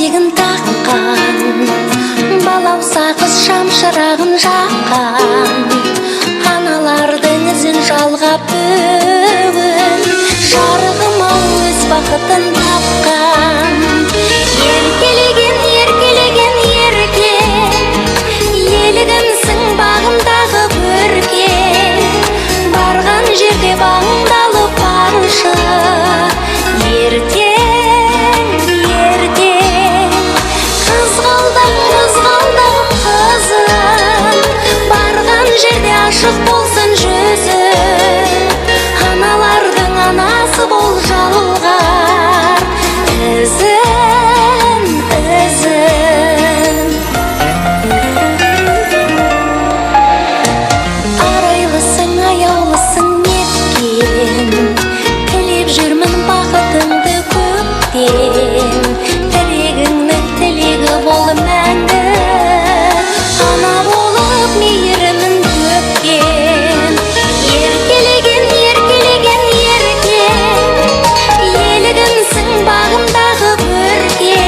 етегін таққан, балауса қыз шамшырағын жаққан, аналардың ізін жалғап бүгін жарығым-ау өз бақытын тапқан. Еркелеген ерке, елігімсің бағымдағы көрке, барған жерде бағыңдалып барушы. Ертең қызғалдақ қызын, барған жерде ашық болсын жүзі. Аналардың анасы бол жалғар ізін. Арайлысың, аяулысың неткен, тілеп жүрмін бақытыңды көптен. Тілегіңнің тілегі бол мәңгі, ана болып мейірімін төккен. Еркелеген ерке, елігімсің бағымдағы көрке,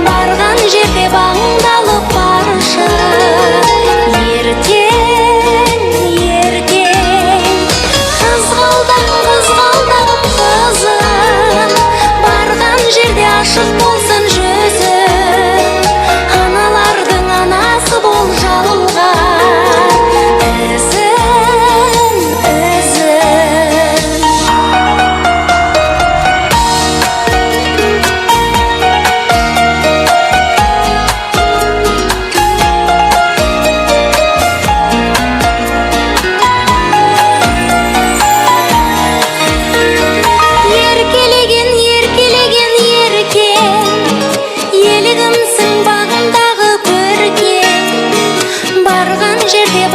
барған жерде бағыңдалып барушы. Ертең қызғалдақ қызын, барған жерде ашық болсын жүзі. Аналардың анасы бол жалғар ізін. Еркелеген ерке, елігімсің бағымдағы көрке, барған жерде